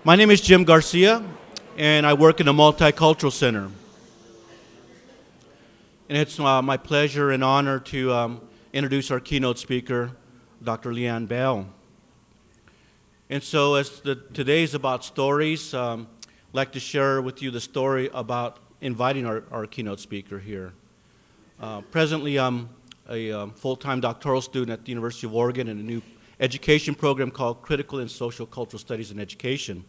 My name is Jim Garcia, and I work in the Multicultural Center. And it's my pleasure and honor to introduce our keynote speaker, Dr. Leanne Bell. And so as today is about stories, I'd like to share with you the story about inviting our keynote speaker here. Presently, I'm a full-time doctoral student at the University of Oregon in a new education program called Critical and Social Cultural Studies in Education.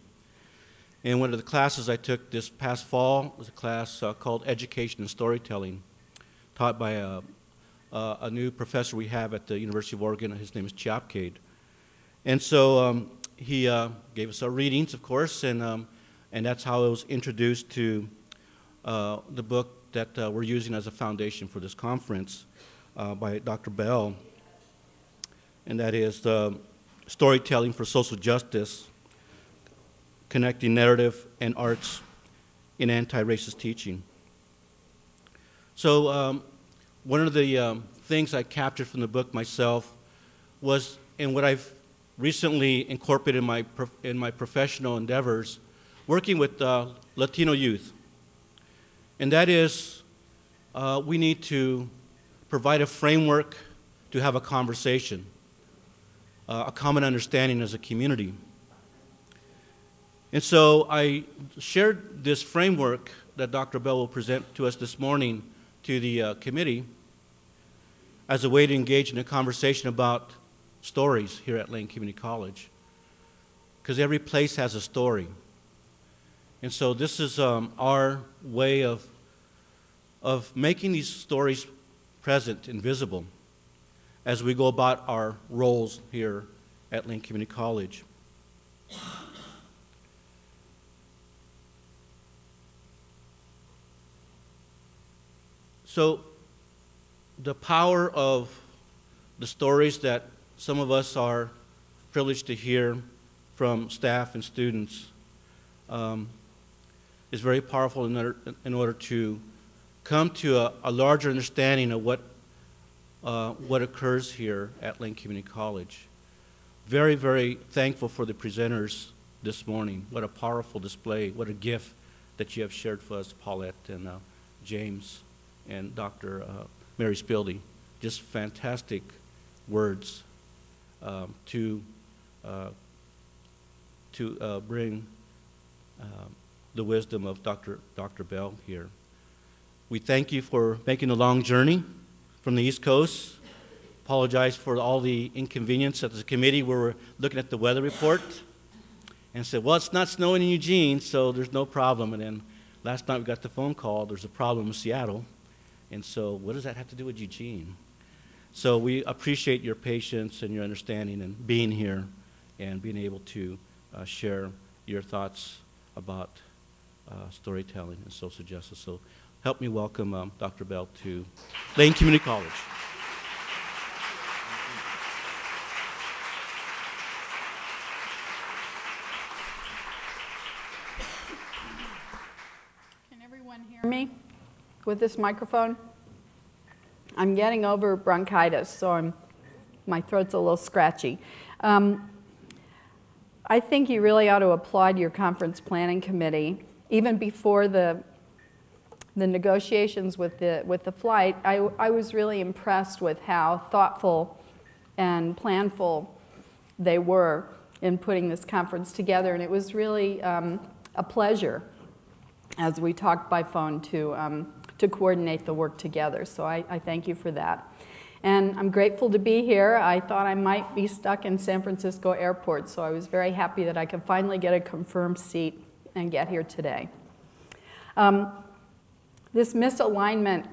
And one of the classes I took this past fall was a class called Education and Storytelling, taught by a new professor we have at the University of Oregon. His name is Chapcade. And so he gave us our readings, of course, and that's how I was introduced to the book that we're using as a foundation for this conference by Dr. Bell, and that is Storytelling for Social Justice, Connecting Narrative and Arts in Anti-Racist Teaching. So one of the things I captured from the book myself was, and what I've recently incorporated in my professional endeavors, working with Latino youth. And that is, we need to provide a framework to have a conversation, a common understanding as a community. And so I shared this framework that Dr. Bell will present to us this morning to the committee as a way to engage in a conversation about stories here at Lane Community College, because every place has a story. And so this is our way of making these stories present and visible as we go about our roles here at Lane Community College. So the power of the stories that some of us are privileged to hear from staff and students is very powerful in order to come to a larger understanding of what occurs here at Lane Community College. Very, very thankful for the presenters this morning. What a powerful display, what a gift that you have shared for us, Paulette and James and Dr. Mary Spildy. Just fantastic words to bring the wisdom of Dr. Bell here. We thank you for making the long journey from the East Coast. Apologize for all the inconvenience at the committee where we're looking at the weather report and said, well, it's not snowing in Eugene, so there's no problem. And then last night we got the phone call, there's a problem in Seattle. And so what does that have to do with Eugene? So we appreciate your patience and your understanding and being here and being able to share your thoughts about storytelling and social justice. So help me welcome Dr. Bell to Lane Community College. Can everyone hear me with this microphone? I'm getting over bronchitis, so my throat's a little scratchy. I think you really ought to applaud your conference planning committee. Even before the negotiations with the flight, I was really impressed with how thoughtful and planful they were in putting this conference together, and it was really a pleasure as we talked by phone to coordinate the work together. So I thank you for that. And I'm grateful to be here. I thought I might be stuck in San Francisco airport, so I was very happy that I could finally get a confirmed seat and get here today. This misalignment,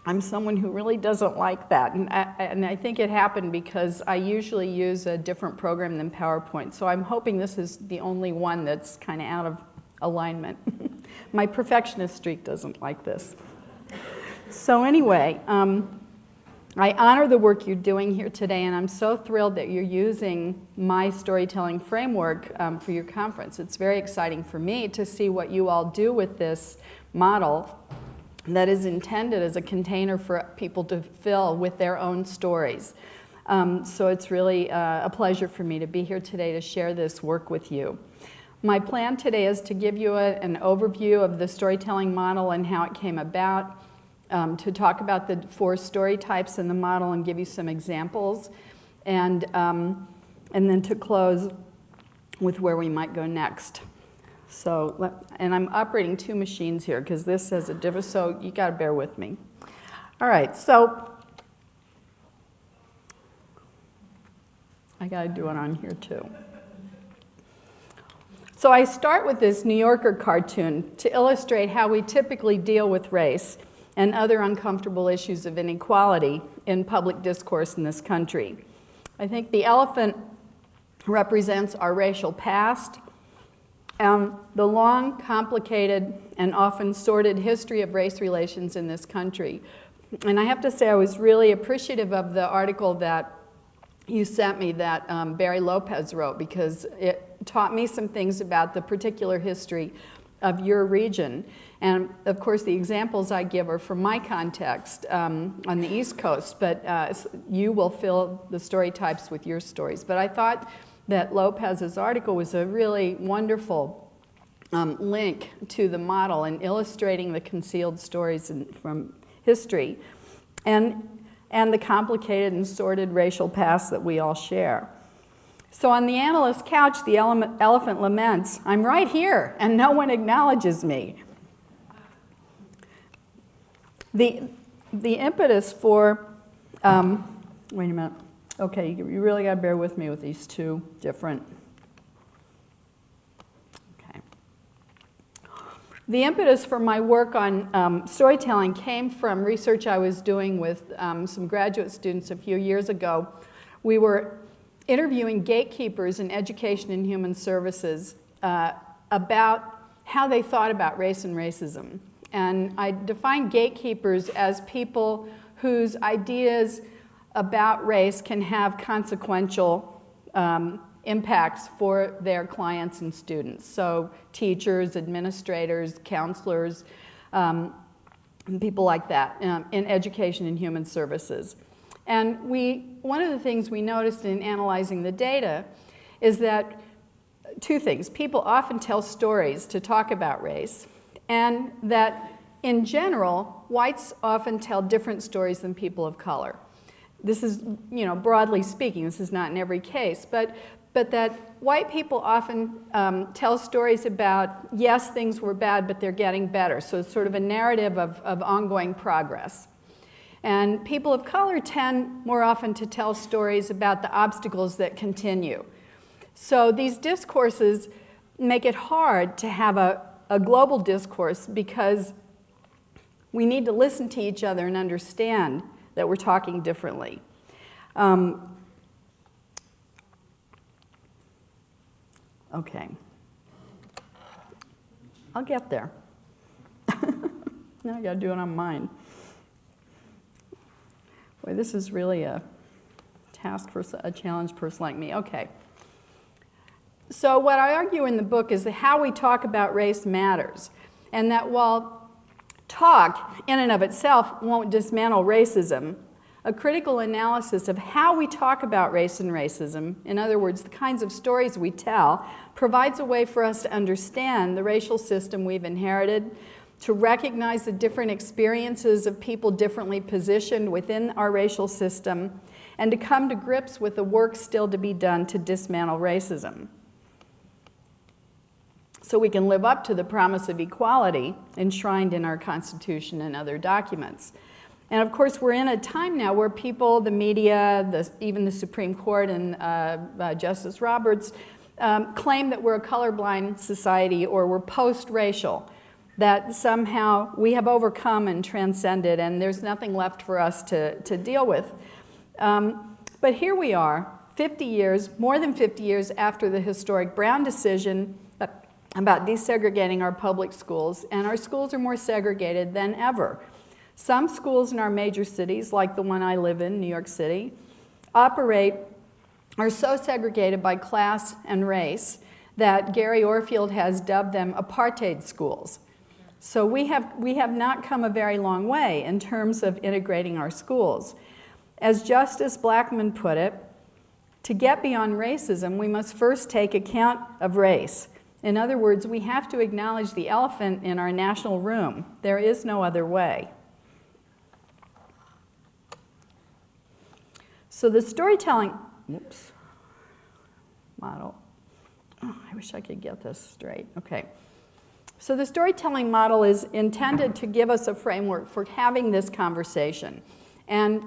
I'm someone who really doesn't like that, and I think it happened because I usually use a different program than PowerPoint, so I'm hoping this is the only one that's kind of out of alignment. My perfectionist streak doesn't like this. So anyway, I honor the work you're doing here today, and I'm so thrilled that you're using my storytelling framework for your conference. It's very exciting for me to see what you all do with this model that is intended as a container for people to fill with their own stories. So it's really a pleasure for me to be here today to share this work with you. My plan today is to give you an overview of the storytelling model and how it came about, to talk about the 4 story types in the model and give you some examples, and then to close with where we might go next. So, and I'm operating 2 machines here because this has a different, so you got to bear with me. All right, so I got to do it on here too. So I start with this New Yorker cartoon to illustrate how we typically deal with race and other uncomfortable issues of inequality in public discourse in this country. I think the elephant represents our racial past and the long, complicated, and often sordid history of race relations in this country. And I have to say I was really appreciative of the article that you sent me that Barry Lopez wrote, because it taught me some things about the particular history of your region. And of course the examples I give are from my context on the East Coast, but you will fill the story types with your stories. But I thought that Lopez's article was a really wonderful link to the model and illustrating the concealed stories from history and the complicated and sordid racial past that we all share. So on the analyst's couch, the elephant laments, "I'm right here, and no one acknowledges me." The impetus for, wait a minute, okay, you really got to bear with me with these 2 different, okay. The impetus for my work on storytelling came from research I was doing with some graduate students a few years ago. We were interviewing gatekeepers in education and human services about how they thought about race and racism. And I define gatekeepers as people whose ideas about race can have consequential impacts for their clients and students. So teachers, administrators, counselors, people like that in education and human services. And one of the things we noticed in analyzing the data is that 2 things. People often tell stories to talk about race, and that in general, whites often tell different stories than people of color. This is, broadly speaking, this is not in every case, but that white people often tell stories about, yes, things were bad, but they're getting better. So it's sort of a narrative of ongoing progress. And people of color tend more often to tell stories about the obstacles that continue. So these discourses make it hard to have a global discourse because we need to listen to each other and understand that we're talking differently. Okay. I'll get there. Now I got to do it on mine. Boy, this is really a task for a challenged person like me. Okay. So what I argue in the book is that how we talk about race matters, and that while talk in and of itself won't dismantle racism, a critical analysis of how we talk about race and racism, in other words, the kinds of stories we tell, provides a way for us to understand the racial system we've inherited, to recognize the different experiences of people differently positioned within our racial system, and to come to grips with the work still to be done to dismantle racism, so we can live up to the promise of equality enshrined in our Constitution and other documents. And of course, we're in a time now where people, the media, even the Supreme Court and Justice Roberts claim that we're a colorblind society or we're post-racial, that somehow we have overcome and transcended and there's nothing left for us to deal with. But here we are, 50 years, more than 50 years after the historic Brown decision about desegregating our public schools, and our schools are more segregated than ever. Some schools in our major cities, like the one I live in, New York City, are so segregated by class and race that Gary Orfield has dubbed them apartheid schools. So we have not come a very long way in terms of integrating our schools. As Justice Blackmun put it, to get beyond racism, we must first take account of race. In other words, we have to acknowledge the elephant in our national room. There is no other way. So the storytelling model, oh, I wish I could get this straight. Okay. So the storytelling model is intended to give us a framework for having this conversation. And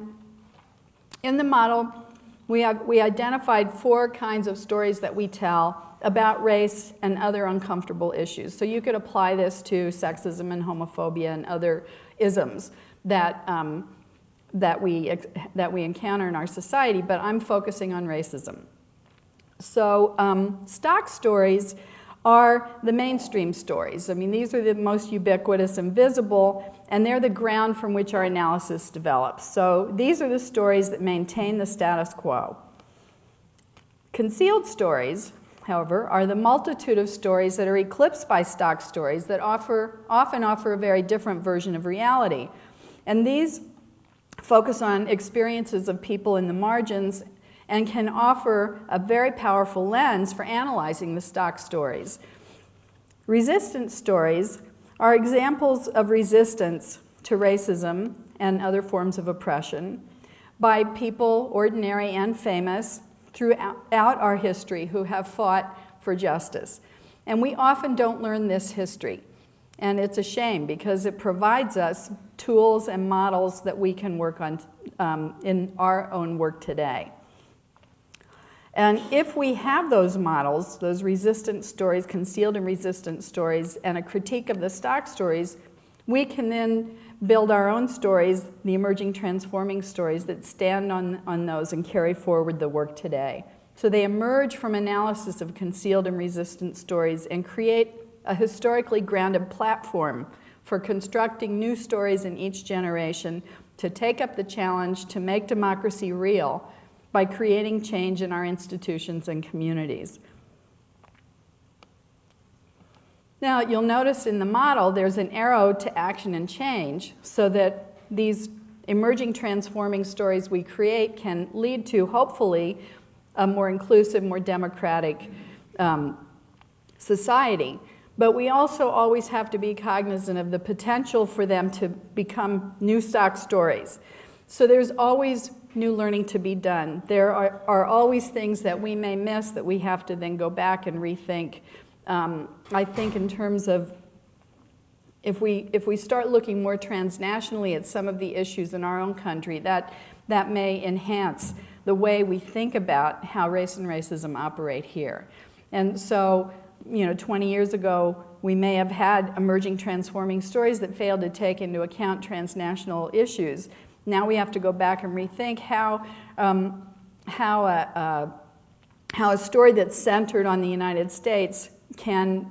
in the model, we identified 4 kinds of stories that we tell about race and other uncomfortable issues. So you could apply this to sexism and homophobia and other isms that we encounter in our society, but I'm focusing on racism. So stock stories are the mainstream stories. I mean, these are the most ubiquitous and visible, and they're the ground from which our analysis develops. So these are the stories that maintain the status quo. Concealed stories, however, are the multitude of stories that are eclipsed by stock stories that often offer a very different version of reality. And these focus on experiences of people in the margins and can offer a very powerful lens for analyzing the stock stories. Resistance stories are examples of resistance to racism and other forms of oppression by people, ordinary and famous, throughout our history who have fought for justice. And we often don't learn this history. And it's a shame because it provides us tools and models that we can work on in our own work today. And if we have those models, those resistance stories, concealed and resistant stories, and a critique of the stock stories, we can then build our own stories, the emerging transforming stories that stand on those and carry forward the work today. So they emerge from analysis of concealed and resistant stories and create a historically grounded platform for constructing new stories in each generation to take up the challenge to make democracy real by creating change in our institutions and communities. Now, you'll notice in the model there's an arrow to action and change so that these emerging transforming stories we create can lead to, hopefully, a more inclusive, more democratic society. But we also always have to be cognizant of the potential for them to become new stock stories. So there's always new learning to be done. There are always things that we may miss that we have to then go back and rethink. I think in terms of if we start looking more transnationally at some of the issues in our own country, that may enhance the way we think about how race and racism operate here. And so, 20 years ago, we may have had emerging transforming stories that failed to take into account transnational issues. Now we have to go back and rethink how a story that's centered on the United States can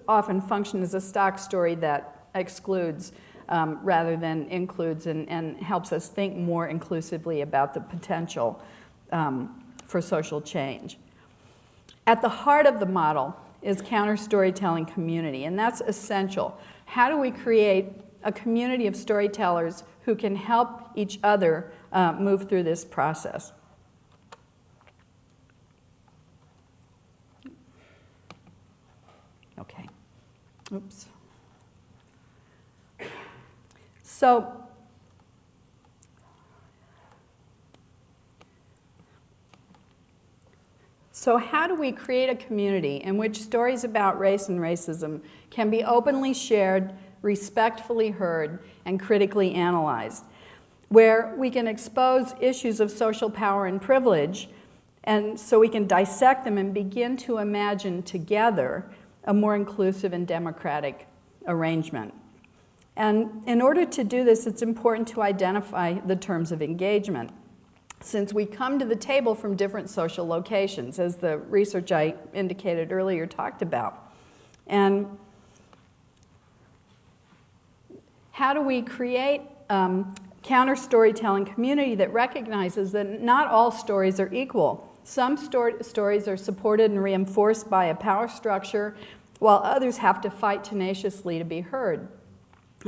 often function as a stock story that excludes rather than includes and helps us think more inclusively about the potential for social change. At the heart of the model is counter-storytelling community, and that's essential. How do we create a community of storytellers who can help each other move through this process? Okay. Oops. So how do we create a community in which stories about race and racism can be openly shared, respectfully heard, and critically analyzed, where we can expose issues of social power and privilege, and so we can dissect them and begin to imagine together a more inclusive and democratic arrangement. And in order to do this, it's important to identify the terms of engagement, since we come to the table from different social locations, as the research I indicated earlier talked about. And how do we create counter-storytelling community that recognizes that not all stories are equal? Some stories are supported and reinforced by a power structure, while others have to fight tenaciously to be heard.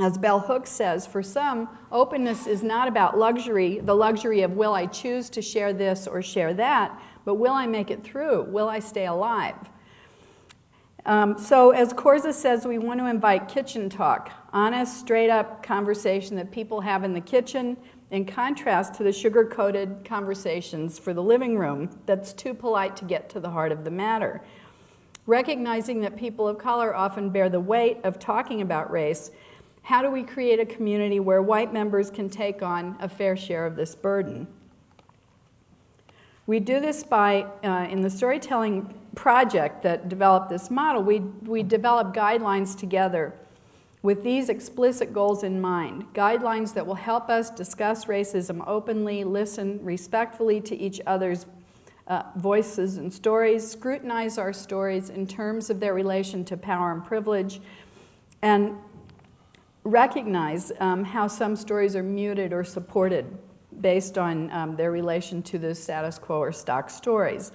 As Bell Hooks says, for some, openness is not about luxury, the luxury of will I choose to share this or share that, but will I make it through? Will I stay alive? So as Corza says, we want to invite kitchen talk, honest, straight-up conversation that people have in the kitchen, in contrast to the sugar-coated conversations for the living room that's too polite to get to the heart of the matter. Recognizing that people of color often bear the weight of talking about race, how do we create a community where white members can take on a fair share of this burden? We do this by, in the storytelling project that developed this model, we develop guidelines together with these explicit goals in mind. Guidelines that will help us discuss racism openly, listen respectfully to each other's voices and stories, scrutinize our stories in terms of their relation to power and privilege, and recognize how some stories are muted or supported based on their relation to the status quo or stock stories.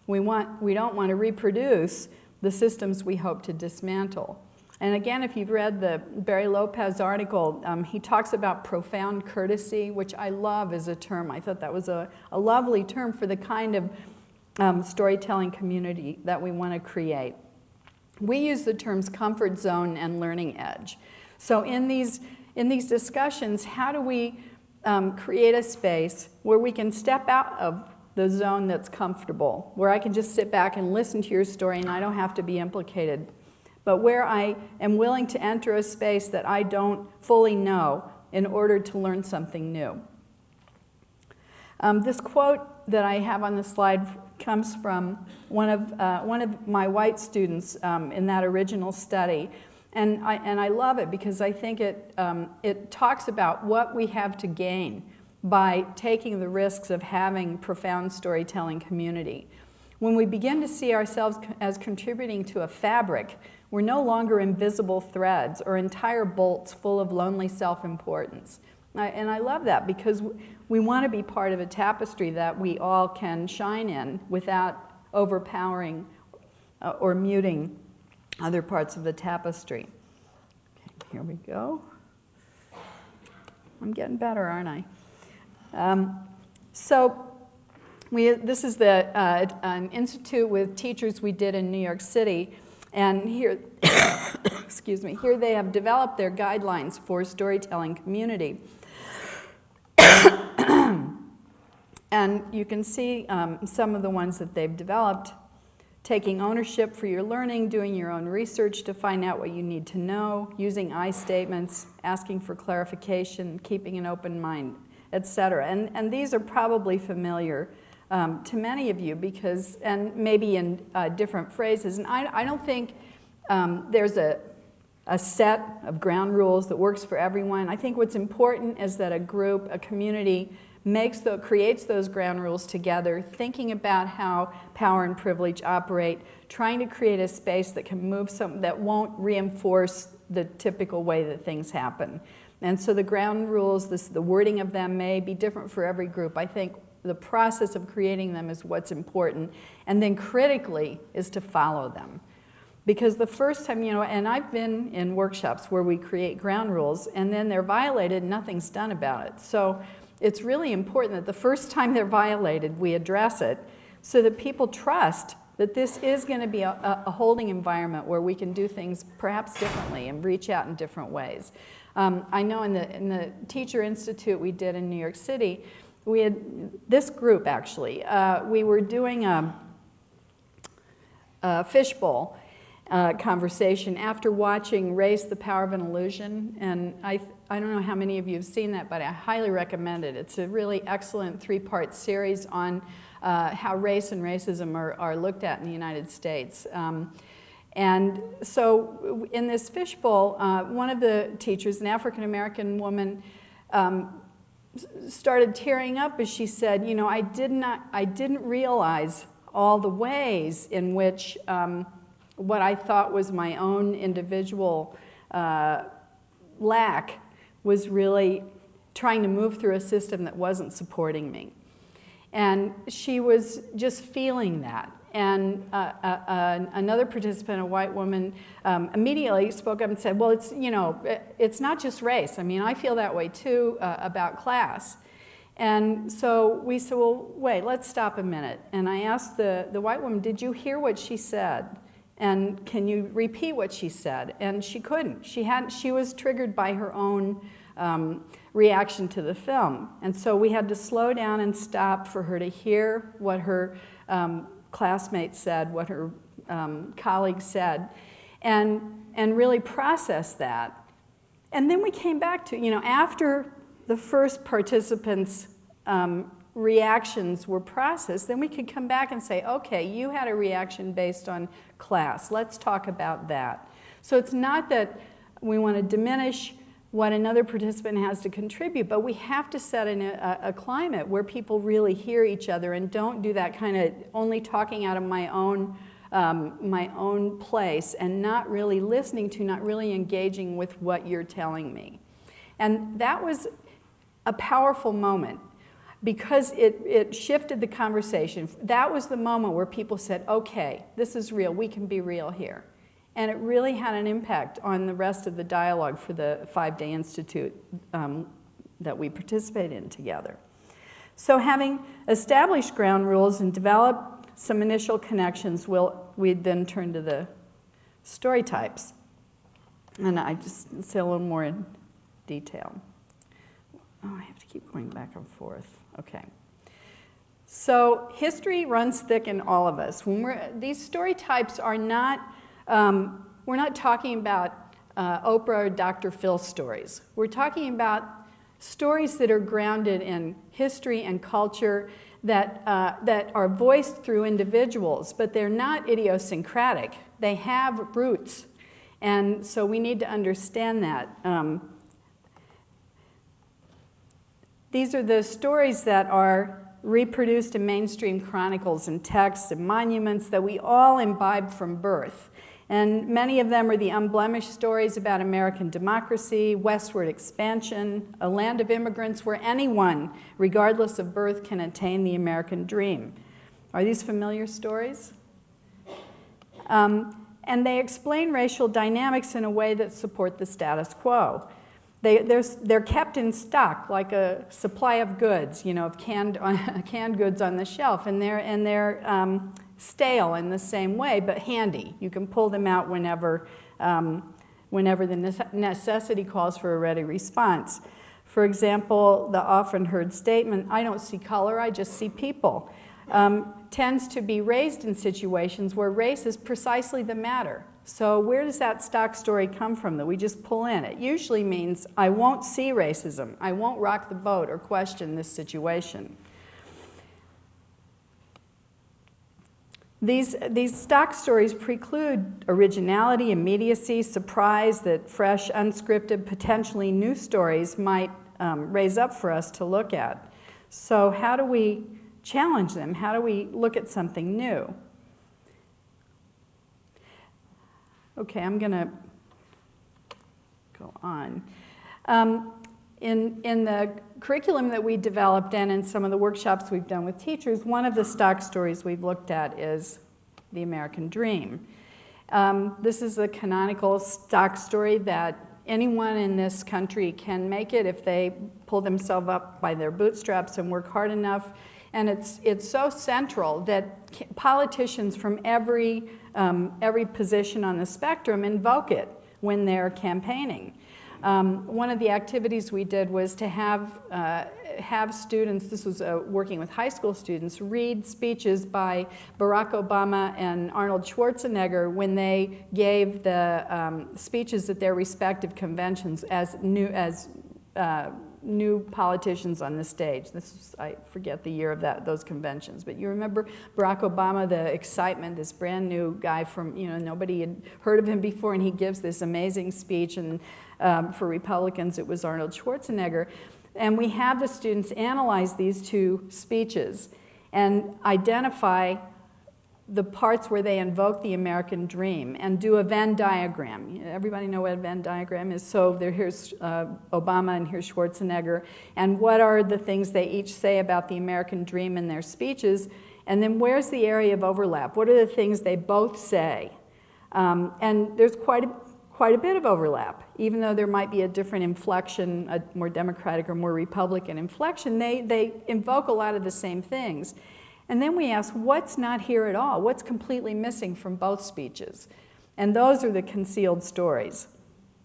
We don't want to reproduce the systems we hope to dismantle. And again, if you've read the Barry Lopez article, he talks about profound courtesy, which I love as a term. I thought that was a lovely term for the kind of storytelling community that we want to create. We use the terms comfort zone and learning edge. So in these discussions, how do we create a space where we can step out of the zone that's comfortable, where I can just sit back and listen to your story and I don't have to be implicated, but where I am willing to enter a space that I don't fully know in order to learn something new. This quote that I have on the slide comes from one of my white students in that original study. And I love it because I think it talks about what we have to gain by taking the risks of having profound storytelling community. When we begin to see ourselves as contributing to a fabric, we're no longer invisible threads or entire bolts full of lonely self-importance. And I love that because we want to be part of a tapestry that we all can shine in without overpowering or muting other parts of the tapestry. Okay, here we go. I'm getting better, aren't I? This is an institute with teachers we did in New York City, and here, excuse me, here they have developed their guidelines for storytelling community. And you can see some of the ones that they've developed. Taking ownership for your learning, doing your own research to find out what you need to know, using I statements, asking for clarification, keeping an open mind, etc. And these are probably familiar to many of you because, and maybe in different phrases. And I don't think there's a set of ground rules that works for everyone. I think what's important is that a group, a community, creates those ground rules together, thinking about how power and privilege operate, trying to create a space that can move that won't reinforce the typical way that things happen. And so the ground rules, the wording of them may be different for every group. I think the process of creating them is what's important, and then critically is to follow them. Because the first time, and I've been in workshops where we create ground rules and then they're violated and nothing's done about it. So it's really important that the first time they're violated, we address it so that people trust that this is going to be a holding environment where we can do things perhaps differently and reach out in different ways. I know in the Teacher Institute we did in New York City, we had this group actually. We were doing a fishbowl conversation after watching Race, the Power of an Illusion, and I don't know how many of you have seen that, but I highly recommend it. It's a really excellent three-part series on how race and racism are looked at in the United States. And so in this fishbowl, one of the teachers, an African-American woman, started tearing up as she said, I didn't realize all the ways in which what I thought was my own individual lack was really trying to move through a system that wasn't supporting me. And she was just feeling that. And another participant, a white woman, immediately spoke up and said, well, it's not just race. I mean, I feel that way too about class. And so we said, well, wait, let's stop a minute. And I asked the white woman, did you hear what she said? And can you repeat what she said? And she couldn't. She was triggered by her own reaction to the film. And so we had to slow down and stop for her to hear what her classmates said, what her colleagues said, and really process that. And then we came back to, after the first participants' reactions were processed, then we could come back and say, okay, you had a reaction based on class. Let's talk about that. So it's not that we want to diminish what another participant has to contribute, but we have to set in a climate where people really hear each other and don't do that kind of only talking out of my own place and not really listening to, not really engaging with what you're telling me. And that was a powerful moment because it shifted the conversation. That was the moment where people said, okay, this is real, we can be real here. And it really had an impact on the rest of the dialogue for the 5-day institute that we participated in together. So having established ground rules and developed some initial connections, we'd then turn to the story types. And I just say a little more in detail. Oh, I have to keep going back and forth. Okay. So history runs thick in all of us. These story types are not, we're not talking about Oprah or Dr. Phil stories. We're talking about stories that are grounded in history and culture that are voiced through individuals, but they're not idiosyncratic. They have roots. And so we need to understand that. These are the stories that are reproduced in mainstream chronicles and texts and monuments that we all imbibe from birth. And many of them are the unblemished stories about American democracy, westward expansion, a land of immigrants where anyone, regardless of birth, can attain the American dream. Are these familiar stories? And they explain racial dynamics in a way that support the status quo. They're kept in stock like a supply of goods, of canned goods on the shelf, and they're stale in the same way, but handy. You can pull them out whenever the necessity calls for a ready response. For example, the often heard statement, "I don't see color, I just see people," tends to be raised in situations where race is precisely the matter. So where does that stock story come from that we just pull in? It usually means, I won't see racism, I won't rock the boat or question this situation. These stock stories preclude originality, immediacy, surprise that fresh, unscripted, potentially new stories might raise up for us to look at. So how do we challenge them? How do we look at something new? Okay, I'm going to go on. In the curriculum that we developed and in some of the workshops we've done with teachers, one of the stock stories we've looked at is the American dream. This is a canonical stock story that anyone in this country can make it if they pull themselves up by their bootstraps and work hard enough. And it's so central that politicians from every position on the spectrum invoke it when they're campaigning. One of the activities we did was to have students, this was working with high school students, read speeches by Barack Obama and Arnold Schwarzenegger when they gave the speeches at their respective conventions as new politicians on the stage. This was, I forget the year of those conventions, but you remember Barack Obama, the excitement, this brand new guy from, nobody had heard of him before, and he gives this amazing speech, and for Republicans it was Arnold Schwarzenegger. And we have the students analyze these two speeches and identify the parts where they invoke the American dream and do a Venn diagram. Everybody know what a Venn diagram is? So here's Obama and here's Schwarzenegger. And what are the things they each say about the American dream in their speeches? And then where's the area of overlap? What are the things they both say? And there's quite a bit of overlap. Even though there might be a different inflection, a more Democratic or more Republican inflection, they invoke a lot of the same things. And then we ask, what's not here at all? What's completely missing from both speeches? And those are the concealed stories.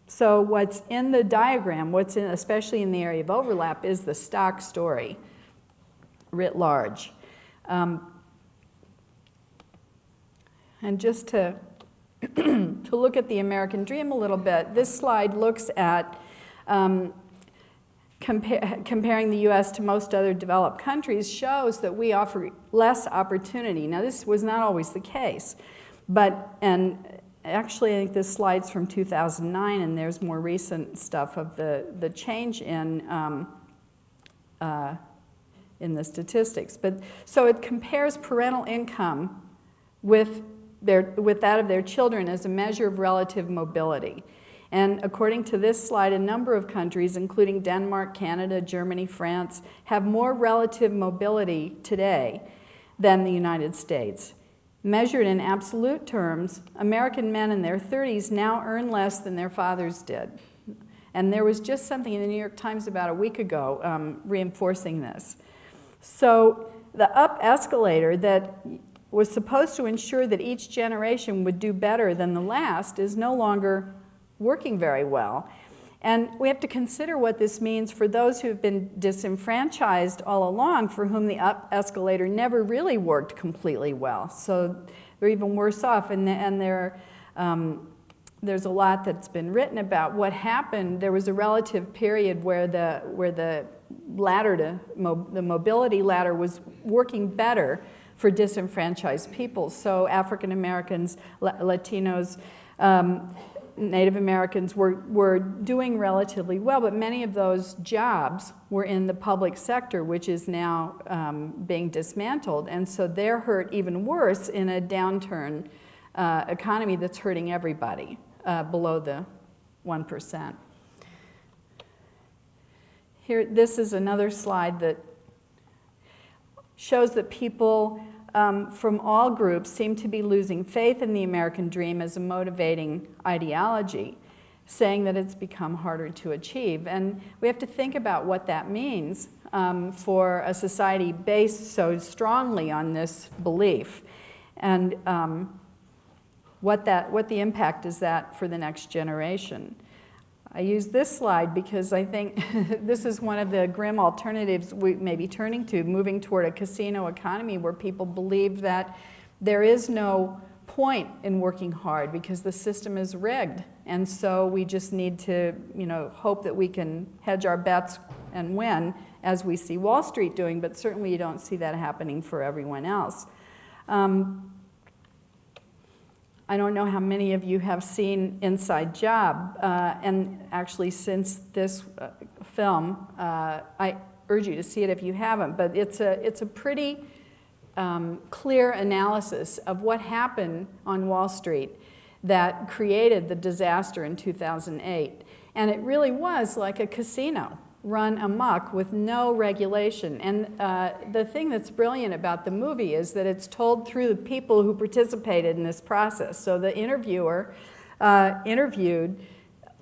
So what's in the diagram, what's in, especially in the area of overlap, is the stock story, writ large. And just to look at the American dream a little bit, this slide looks at comparing the U.S. to most other developed countries, shows that we offer less opportunity. Now, this was not always the case, and actually, I think this slide's from 2009, and there's more recent stuff of the change in the statistics. But so it compares parental income with that of their children as a measure of relative mobility. And according to this slide, a number of countries, including Denmark, Canada, Germany, France, have more relative mobility today than the United States. Measured in absolute terms, American men in their 30s now earn less than their fathers did. And there was just something in the New York Times about a week ago reinforcing this. So the up escalator that was supposed to ensure that each generation would do better than the last is no longer working very well. And we have to consider what this means for those who have been disenfranchised all along, for whom the up escalator never really worked completely well. So they're even worse off. And there's a lot that's been written about what happened. There was a relative period where the mobility ladder was working better for disenfranchised people. So African Americans, Latinos, Native Americans were doing relatively well, but many of those jobs were in the public sector, which is now being dismantled. And so they're hurt even worse in a downturn economy that's hurting everybody below the 1%. Here, this is another slide that shows that people from all groups seem to be losing faith in the American dream as a motivating ideology, saying that it's become harder to achieve. And we have to think about what that means for a society based so strongly on this belief, and what the impact is that for the next generation. I use this slide because I think this is one of the grim alternatives we may be turning to, moving toward a casino economy where people believe that there is no point in working hard because the system is rigged. And so we just need to, hope that we can hedge our bets and win, as we see Wall Street doing, but certainly you don't see that happening for everyone else. I don't know how many of you have seen Inside Job, and actually since this film, I urge you to see it if you haven't, but it's a pretty clear analysis of what happened on Wall Street that created the disaster in 2008. And it really was like a casino run amok with no regulation. And the thing that's brilliant about the movie is that it's told through the people who participated in this process. So the interviewer interviewed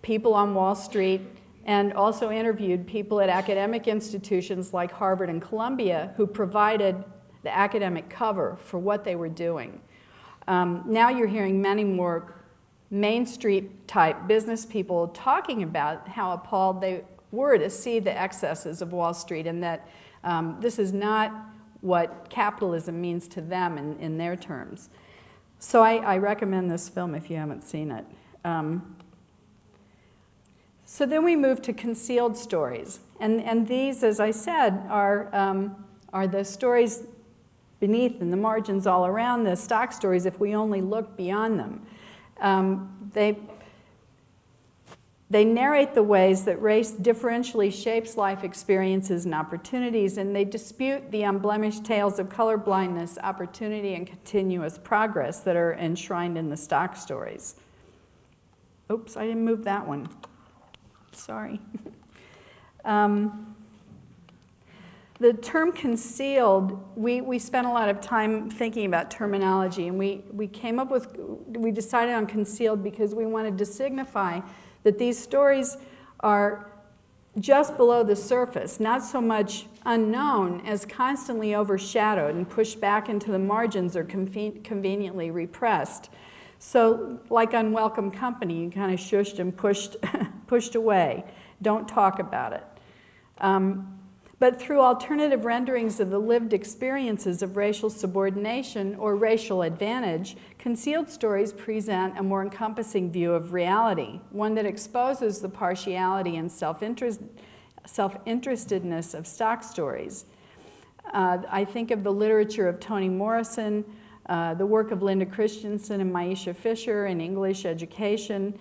people on Wall Street and also interviewed people at academic institutions like Harvard and Columbia who provided the academic cover for what they were doing. Now you're hearing many more Main Street type business people talking about how appalled they were to see the excesses of Wall Street, and that this is not what capitalism means to them in their terms. So I recommend this film if you haven't seen it. So then we move to concealed stories. And these, as I said, are the stories beneath and the margins all around the stock stories if we only look beyond them. They narrate the ways that race differentially shapes life experiences and opportunities, and they dispute the unblemished tales of colorblindness, opportunity, and continuous progress that are enshrined in the stock stories. Oops, I didn't move that one. Sorry. The term concealed, we spent a lot of time thinking about terminology, and we decided on concealed because we wanted to signify that these stories are just below the surface, not so much unknown as constantly overshadowed and pushed back into the margins or conveniently repressed. So like unwelcome company, you kind of shushed and pushed away. Don't talk about it. But through alternative renderings of the lived experiences of racial subordination or racial advantage, concealed stories present a more encompassing view of reality, one that exposes the partiality and self-interestedness of stock stories. I think of the literature of Toni Morrison, the work of Linda Christensen and Maisha Fisher in English education,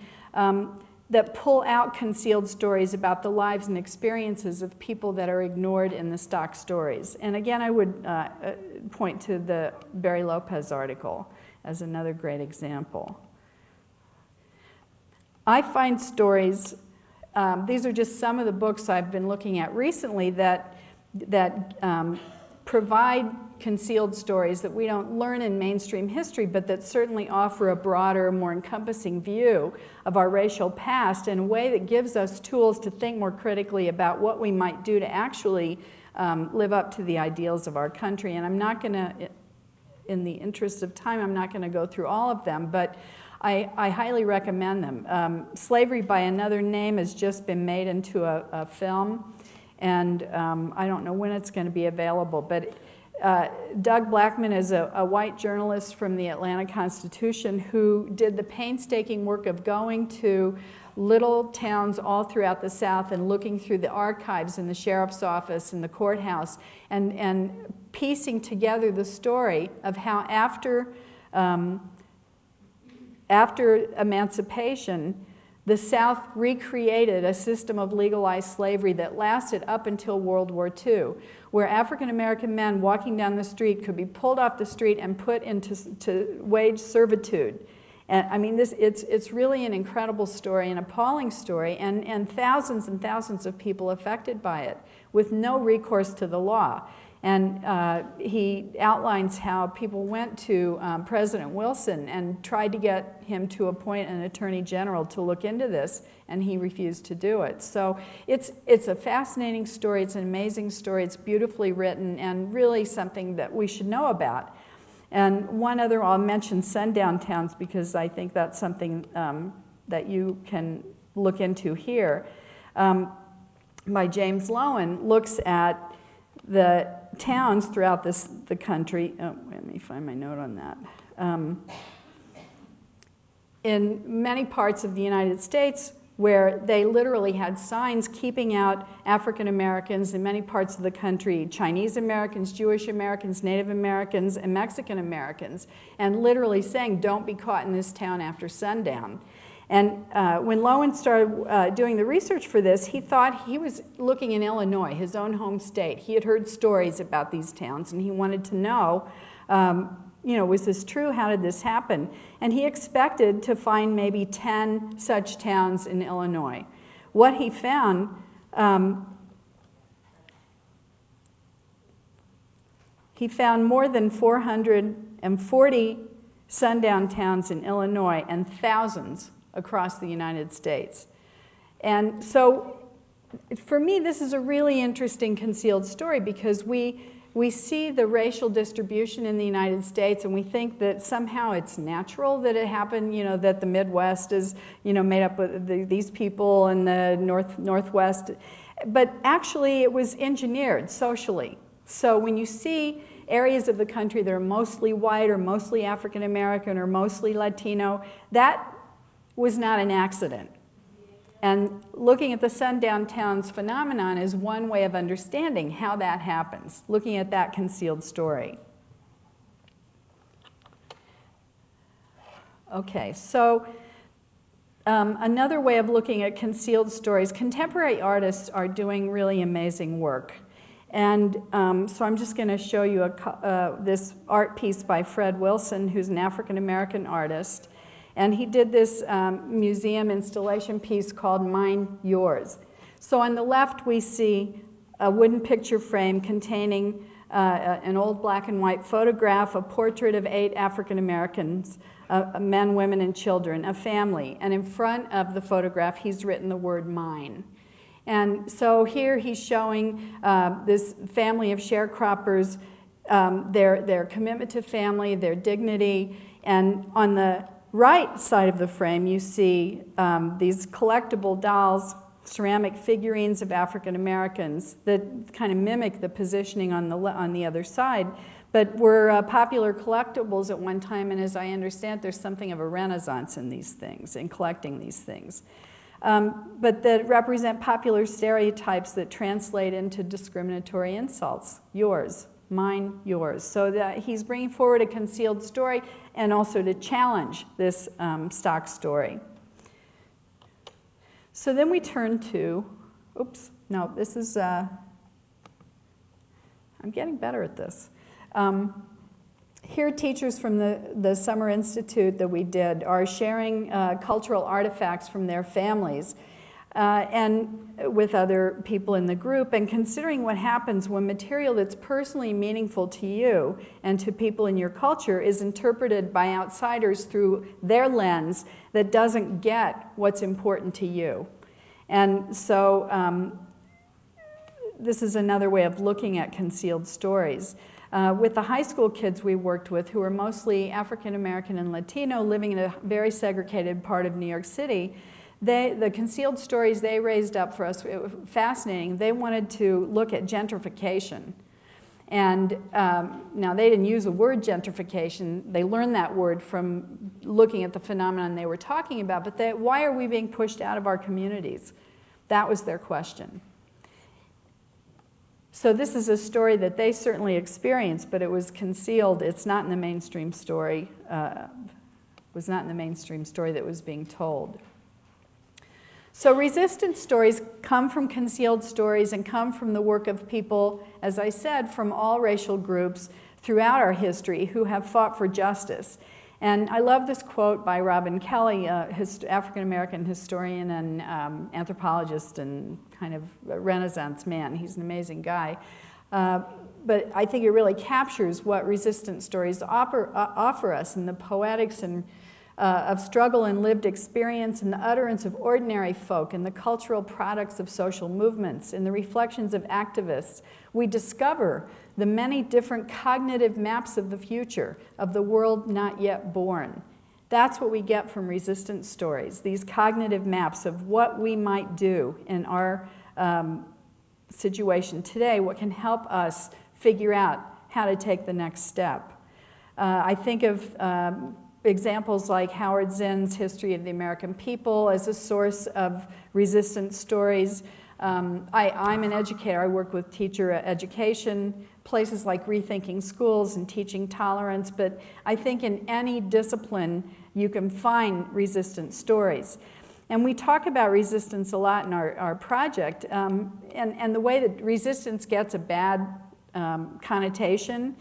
that pull out concealed stories about the lives and experiences of people that are ignored in the stock stories. And again, I would point to the Barry Lopez article as another great example. I find stories, these are just some of the books I've been looking at recently that provide concealed stories that we don't learn in mainstream history, but that certainly offer a broader, more encompassing view of our racial past in a way that gives us tools to think more critically about what we might do to actually live up to the ideals of our country. And I'm not going to, in the interest of time, I'm not going to go through all of them, but I highly recommend them. Slavery by Another Name has just been made into a film, and I don't know when it's going to be available, but Doug Blackman is a white journalist from the Atlanta Constitution who did the painstaking work of going to little towns all throughout the South and looking through the archives in the sheriff's office and the courthouse and piecing together the story of how after emancipation, the South recreated a system of legalized slavery that lasted up until World War II, where African American men walking down the street could be pulled off the street and put into wage servitude. And I mean, it's really an incredible story, an appalling story, and thousands of people affected by it with no recourse to the law. And he outlines how people went to President Wilson and tried to get him to appoint an attorney general to look into this, and he refused to do it. So it's a fascinating story, it's an amazing story, it's beautifully written, and really something that we should know about. And one other, I'll mention Sundown Towns because I think that's something that you can look into here. By James Lowen, looks at the towns throughout the country. Oh, let me find my note on that. In many parts of the United States where they literally had signs keeping out African Americans, in many parts of the country, Chinese Americans, Jewish Americans, Native Americans, and Mexican Americans, and literally saying, don't be caught in this town after sundown. And when Lowen started doing the research for this, he thought he was looking in Illinois, his own home state. He had heard stories about these towns, and he wanted to know, was this true? How did this happen? And he expected to find maybe 10 such towns in Illinois. What he found, more than 440 sundown towns in Illinois and thousands across the United States. And so for me, this is a really interesting concealed story because we see the racial distribution in the United States and we think that somehow it's natural that it happened, that the Midwest is, made up of these people and the Northwest. But actually it was engineered socially. So when you see areas of the country that are mostly white or mostly African American or mostly Latino, that was not an accident. And looking at the sundown towns phenomenon is one way of understanding how that happens, looking at that concealed story. Okay, so another way of looking at concealed stories, contemporary artists are doing really amazing work. And so I'm just going to show you this art piece by Fred Wilson, who's an African-American artist. And he did this museum installation piece called Mine, Yours. So on the left, we see a wooden picture frame containing an old black and white photograph, a portrait of 8 African Americans, men, women, and children, a family. And in front of the photograph, he's written the word mine. And so here he's showing this family of sharecroppers, their commitment to family, their dignity. And on the right side of the frame, you see these collectible dolls, ceramic figurines of African Americans that kind of mimic the positioning on the other side, but were popular collectibles at one time. And as I understand, there's something of a renaissance in these things, in collecting these things. But that represent popular stereotypes that translate into discriminatory insults. Yours, mine, yours. So that he's bringing forward a concealed story and also to challenge this stock story. So then we turn to, oops, no, this is, I'm getting better at this. Here, teachers from the Summer Institute that we did are sharing cultural artifacts from their families and with other people in the group, and considering what happens when material that's personally meaningful to you and to people in your culture is interpreted by outsiders through their lens that doesn't get what's important to you. And so this is another way of looking at concealed stories. With the high school kids we worked with, who were mostly African American and Latino, living in a very segregated part of New York City, the concealed stories they raised up for us, it was fascinating. They wanted to look at gentrification. And now they didn't use the word gentrification. They learned that word from looking at the phenomenon they were talking about. But why are we being pushed out of our communities? That was their question. So this is a story that they certainly experienced, but it was concealed. It's not in the mainstream story. Was not in the mainstream story that was being told. So resistance stories come from concealed stories and come from the work of people, as I said, from all racial groups throughout our history who have fought for justice. And I love this quote by Robin Kelley, African-American historian and anthropologist and kind of a Renaissance man. He's an amazing guy. But I think it really captures what resistance stories offer us in the poetics and of struggle and lived experience, and the utterance of ordinary folk, and the cultural products of social movements, and the reflections of activists. We discover the many different cognitive maps of the future, of the world not yet born. That's what we get from resistance stories, these cognitive maps of what we might do in our situation today, what can help us figure out how to take the next step. I think of examples like Howard Zinn's History of the American People as a source of resistance stories. I'm an educator. I work with teacher education, places like Rethinking Schools and Teaching Tolerance, but I think in any discipline you can find resistance stories. And we talk about resistance a lot in our project, and the way that resistance gets a bad connotation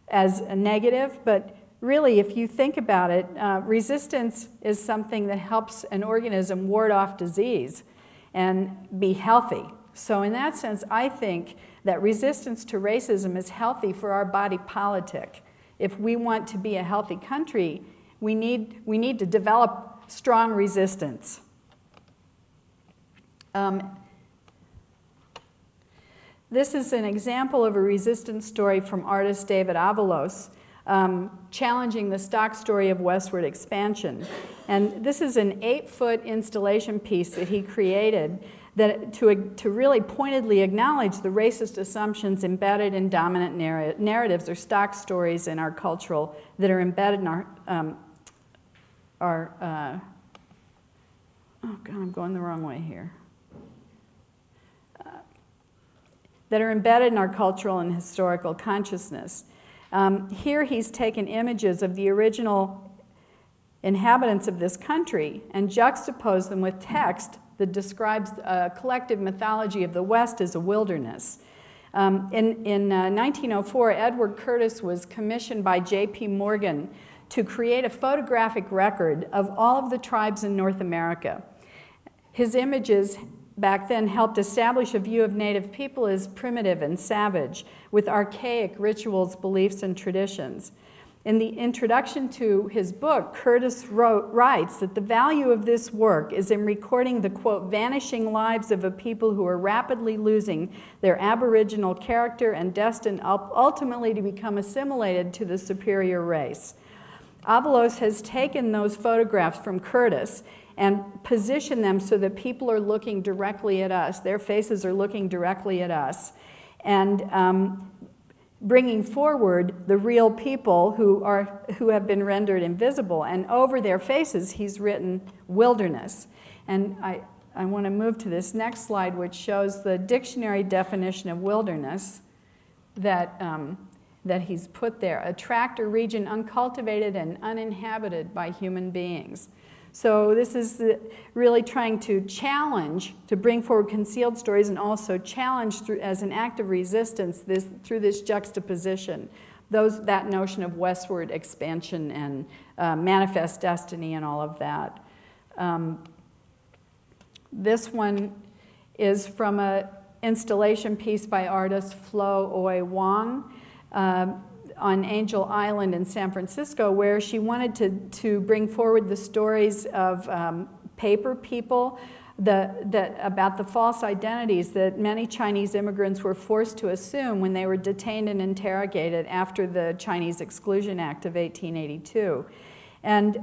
as a negative, but really, if you think about it, resistance is something that helps an organism ward off disease and be healthy. So in that sense, I think that resistance to racism is healthy for our body politic. If we want to be a healthy country, we need to develop strong resistance. This is an example of a resistance story from artist David Avalos, challenging the stock story of westward expansion. And this is an 8-foot installation piece that he created that to really pointedly acknowledge the racist assumptions embedded in dominant narratives or stock stories in our cultural that are embedded in our oh God, I'm going the wrong way here. That are embedded in our cultural and historical consciousness. Here he's taken images of the original inhabitants of this country and juxtaposed them with text that describes a collective mythology of the West as a wilderness. In 1904, Edward Curtis was commissioned by J.P. Morgan to create a photographic record of all of the tribes in North America. His images back then helped establish a view of Native people as primitive and savage, with archaic rituals, beliefs, and traditions. In the introduction to his book, Curtis writes that the value of this work is in recording the, quote, vanishing lives of a people who are rapidly losing their aboriginal character and destined ultimately to become assimilated to the superior race. Avalos has taken those photographs from Curtis and positioned them so that people are looking directly at us. Their faces are looking directly at us. And bringing forward the real people who have been rendered invisible. And over their faces, he's written wilderness. And I want to move to this next slide, which shows the dictionary definition of wilderness that he's put there. A tract or region uncultivated and uninhabited by human beings. So this is really trying to challenge, to bring forward concealed stories and also challenge as an act of resistance through this juxtaposition, that notion of westward expansion and manifest destiny and all of that. This one is from an installation piece by artist Flo Oi Wong. On Angel Island in San Francisco, where she wanted to bring forward the stories of paper people about the false identities that many Chinese immigrants were forced to assume when they were detained and interrogated after the Chinese Exclusion Act of 1882. And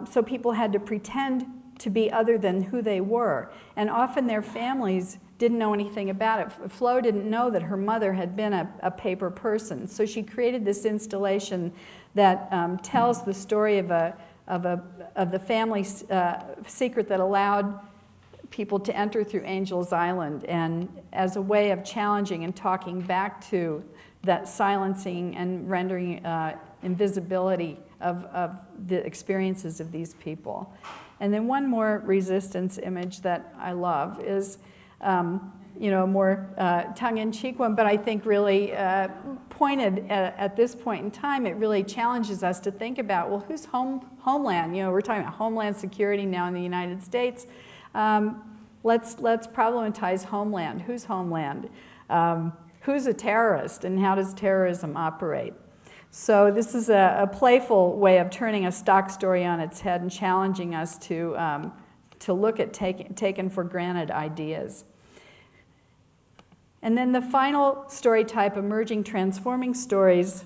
so people had to pretend to be other than who they were. And often their families didn't know anything about it. Flo didn't know that her mother had been a paper person. So she created this installation that tells the story of the family secret that allowed people to enter through Angel's Island, and as a way of challenging and talking back to that silencing and rendering invisibility of the experiences of these people. And then one more resistance image that I love is more tongue-in-cheek one, but I think really pointed at this point in time. It really challenges us to think about, well, whose homeland? We're talking about homeland security now in the United States. Let's problematize homeland. Whose homeland? Who's a terrorist, and how does terrorism operate? So this is a playful way of turning a stock story on its head and challenging us to look at taken for granted ideas. And then the final story type, emerging transforming stories,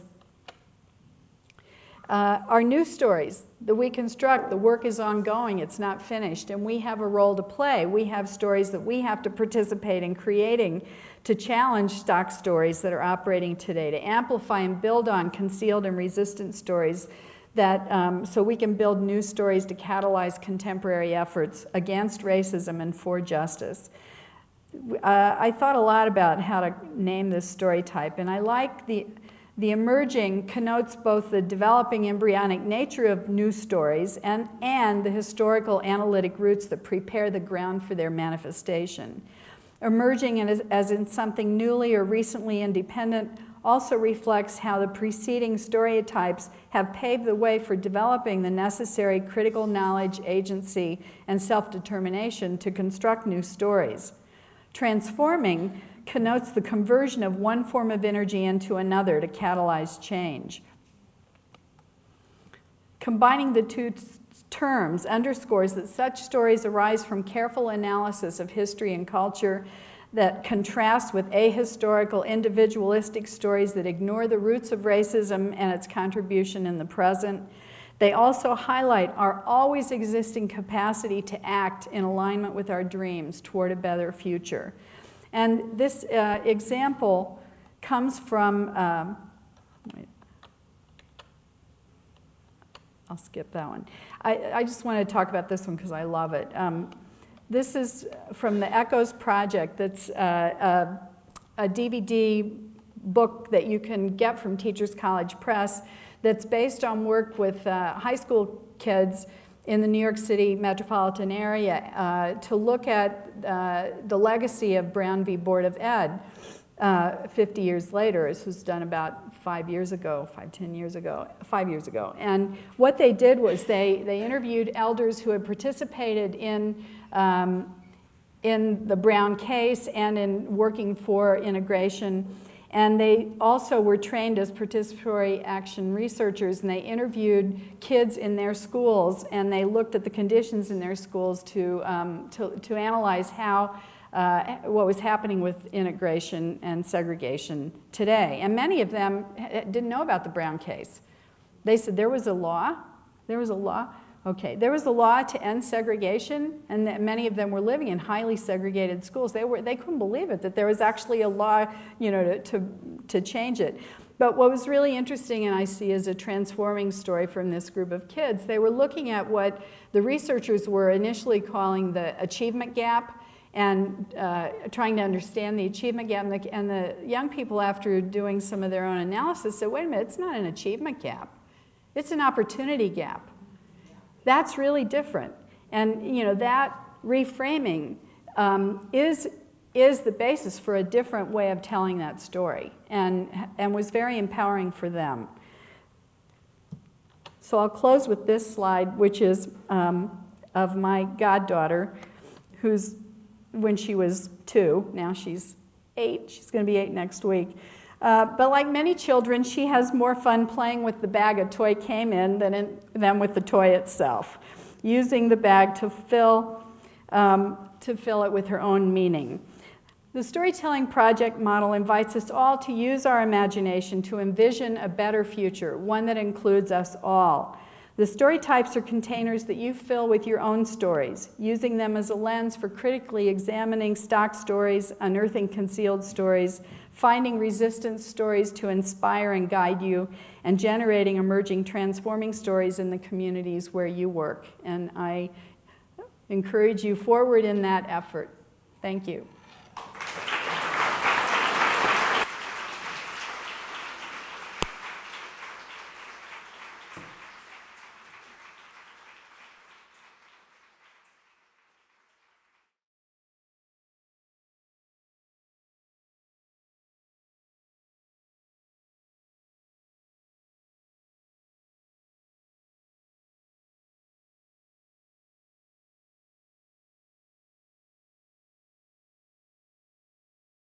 are new stories that we construct. The work is ongoing, it's not finished, and we have a role to play. We have stories that we have to participate in creating to challenge stock stories that are operating today, to amplify and build on concealed and resistant stories so we can build new stories to catalyze contemporary efforts against racism and for justice. I thought a lot about how to name this story type, and I like the emerging connotes both the developing embryonic nature of new stories and the historical analytic roots that prepare the ground for their manifestation. Emerging as in something newly or recently independent also reflects how the preceding story types have paved the way for developing the necessary critical knowledge, agency, and self-determination to construct new stories. Transforming connotes the conversion of one form of energy into another to catalyze change. Combining the two terms underscores that such stories arise from careful analysis of history and culture that contrasts with ahistorical, individualistic stories that ignore the roots of racism and its contribution in the present. They also highlight our always existing capacity to act in alignment with our dreams toward a better future. And this example comes from, I'll skip that one. I just want to talk about this one because I love it. This is from the Echoes Project. That's a DVD book that you can get from Teachers College Press that's based on work with high school kids in the New York City metropolitan area to look at the legacy of Brown v. Board of Ed 50 years later. This was done about 5 years ago. And what they did was they interviewed elders who had participated in the Brown case and in working for integration. And they also were trained as participatory action researchers, and they interviewed kids in their schools, and they looked at the conditions in their schools to analyze how, what was happening with integration and segregation today. And many of them didn't know about the Brown case. They said there was a law, there was a law. Okay, there was a law to end segregation, and that many of them were living in highly segregated schools. They couldn't believe it, that there was actually a law, you know, to change it. But what was really interesting, and I see as a transforming story from this group of kids, they were looking at what the researchers were initially calling the achievement gap, and trying to understand the achievement gap. And the young people, after doing some of their own analysis, said, wait a minute, it's not an achievement gap. It's an opportunity gap. That's really different. And you know, that reframing is the basis for a different way of telling that story, and was very empowering for them. So I'll close with this slide, which is of my goddaughter, who's, when she was 2, now she's 8, she's going to be 8 next week. But like many children, she has more fun playing with the bag a toy came in than with the toy itself, using the bag to fill it with her own meaning. The storytelling project model invites us all to use our imagination to envision a better future, one that includes us all. The story types are containers that you fill with your own stories, using them as a lens for critically examining stock stories, unearthing concealed stories, finding resistance stories to inspire and guide you, and generating emerging transforming stories in the communities where you work. And I encourage you forward in that effort. Thank you.